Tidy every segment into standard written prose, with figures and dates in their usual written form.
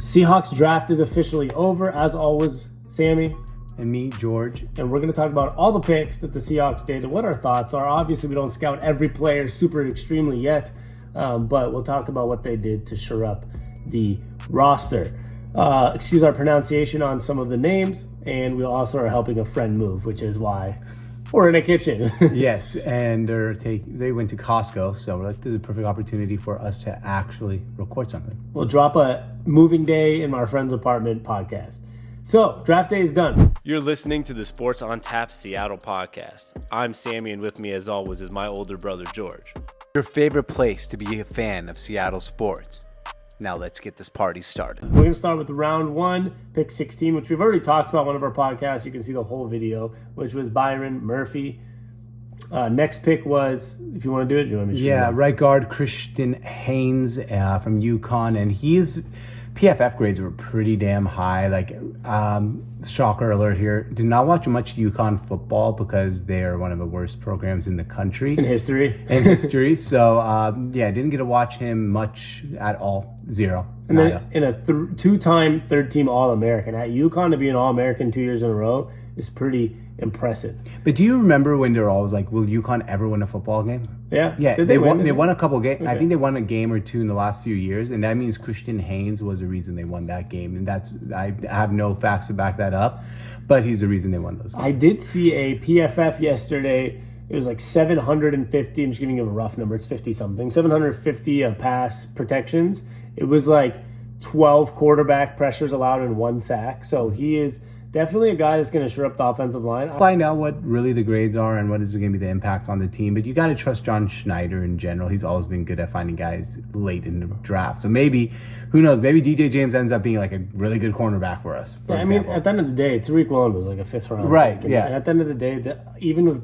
Seahawks draft is officially over. As always, Sammy. And me, George. And we're going to talk about all the picks that the Seahawks did and what our thoughts are. Obviously, we don't scout every player super extremely yet, but we'll talk about what they did to shore up the roster. Excuse our pronunciation on some of the names, and we also are helping a friend move, which is why we're in a kitchen. Yes, and they went to Costco, so we're like, this is a perfect opportunity for us to actually record something. We'll drop a moving day in our friend's apartment podcast. So, draft day is done. You're listening to the Sports on Tap Seattle podcast. I'm Sammy, and with me, as always, is my older brother, George. Your favorite place to be a fan of Seattle sports. Now let's get this party started. We're going to start with round 1, pick 16, which we've already talked about on one of our podcasts. You can see the whole video, which was Byron Murphy. Next pick was, if you want to do it, do you want me to Yeah, right guard Christian Haynes from UConn, and his PFF grades were pretty damn high. Like, shocker alert here, did not watch much UConn football because they are one of the worst programs in the country. In history. So, didn't get to watch him much at all. Zero. And then in a two-time third-team All-American. At UConn, to be an All-American 2 years in a row is pretty impressive. But do you remember when they were always like, will UConn ever win a football game? Yeah. Yeah, they won a couple games. Okay. I think they won a game or two in the last few years, and that means Christian Haynes was the reason they won that game. And I have no facts to back that up, but he's the reason they won those games. I did see a PFF yesterday. It was like 750. I'm just giving you a rough number. It's 50-something. 750 pass protections. It was like 12 quarterback pressures allowed and 1 sack. So he is definitely a guy that's going to shore up the offensive line. Find out what really the grades are and what is going to be the impact on the team. But you got to trust John Schneider in general. He's always been good at finding guys late in the draft. So maybe, who knows, maybe DJ James ends up being like a really good cornerback for us. For example. At the end of the day, Tariq Woolen was like a 5th round. Right, pick. yeah. And at the end of the day, even if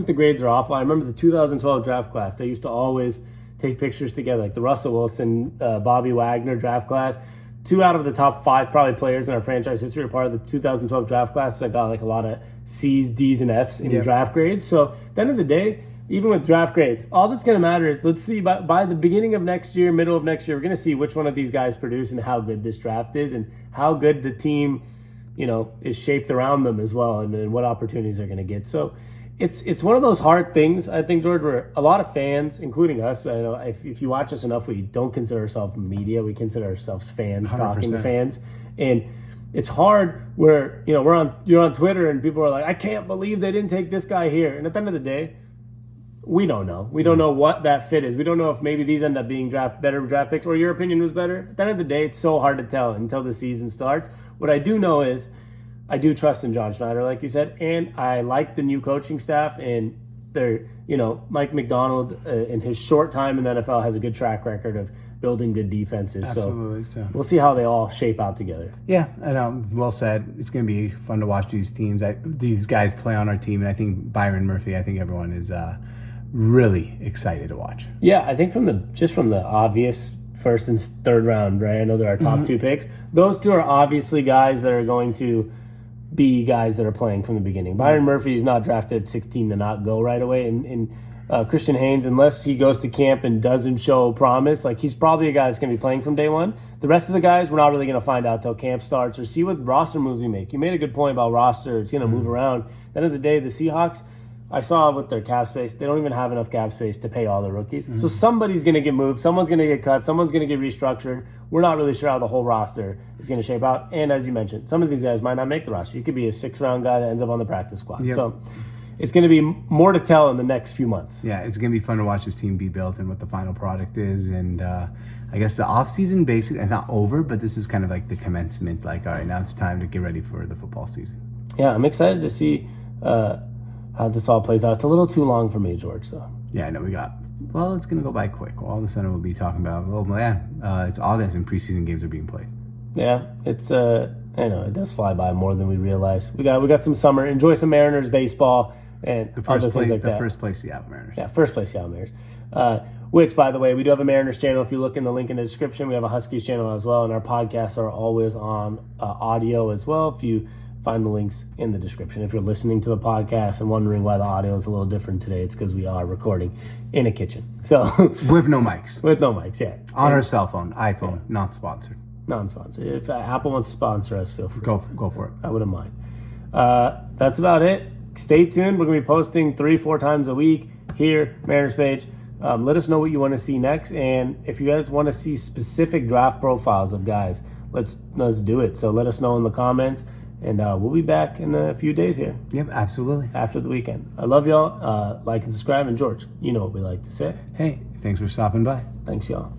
the grades are awful, I remember the 2012 draft class, they used to always take pictures together, like the Russell Wilson, Bobby Wagner draft class. 2 out of the top 5 probably players in our franchise history are part of the 2012 draft class that got like a lot of C's, D's, and F's in draft grades. So at the end of the day, even with draft grades, all that's going to matter is, let's see, by the beginning of next year, middle of next year, we're going to see which one of these guys produce and how good this draft is and how good the team, is shaped around them as well, and what opportunities they're going to get. So it's one of those hard things, I think, George, where a lot of fans, including us, I know if you watch us enough, we don't consider ourselves media. We consider ourselves fans, 100%. Talking to fans. And it's hard where, you're on Twitter and people are like, I can't believe they didn't take this guy here. And at the end of the day, we don't know. We don't know what that fit is. We don't know if maybe these end up being better draft picks or your opinion was better. At the end of the day, it's so hard to tell until the season starts. What I do know is I do trust in John Schneider, like you said, and I like the new coaching staff, and they're, Mike McDonald in his short time in the NFL has a good track record of building good defenses. Absolutely. So we'll see how they all shape out together. Yeah, I know. Well said. It's going to be fun to watch these teams. These guys play on our team, and I think Byron Murphy, I think everyone is really excited to watch. Yeah, I think from the obvious first and third round, right? I know they're our top 2 picks. Those 2 are obviously guys that are going to be guys that are playing from the beginning. Byron Murphy is not drafted at 16 to not go right away. And Christian Haynes, unless he goes to camp and doesn't show promise, like, he's probably a guy that's going to be playing from day one. The rest of the guys, we're not really going to find out till camp starts or see what roster moves we make. You made a good point about roster. It's going to move around. At the end of the day, the Seahawks, I saw with their cap space, they don't even have enough cap space to pay all their rookies. So somebody's going to get moved. Someone's going to get cut. Someone's going to get restructured. We're not really sure how the whole roster is going to shape out. And as you mentioned, some of these guys might not make the roster. You could be a 6th-round guy that ends up on the practice squad. Yep. So it's going to be more to tell in the next few months. Yeah, it's going to be fun to watch this team be built and what the final product is. And I guess the offseason basically is not over, but this is kind of like the commencement. Like, all right, now it's time to get ready for the football season. Yeah, I'm excited to see how this all plays out. It's a little too long for me, George, so. Yeah, I know it's going to go by quick. All of a sudden we'll be talking about, it's August and preseason games are being played. Yeah, it's, I know, it does fly by more than we realize. We got some summer. Enjoy some Mariners baseball and other things like that. First place Seattle Mariners. Yeah, first place Seattle Mariners. Which, by the way, we do have a Mariners channel. If you look in the link in the description, we have a Huskies channel as well, and our podcasts are always on audio as well. If you find the links in the description. If you're listening to the podcast and wondering why the audio is a little different today, it's because we are recording in a kitchen. So with no mics. With no mics, yeah. On our cell phone, iPhone, not sponsored. Non-sponsor. If Apple wants to sponsor us, feel free. Go for it. I wouldn't mind. That's about it. Stay tuned. We're going to be posting 3-4 times a week here, Mariners page. Let us know what you want to see next. And if you guys want to see specific draft profiles of guys, let's do it. So let us know in the comments. And we'll be back in a few days here. Yep, absolutely. After the weekend. I love y'all. Like and subscribe. And George, you know what we like to say. Hey, thanks for stopping by. Thanks, y'all.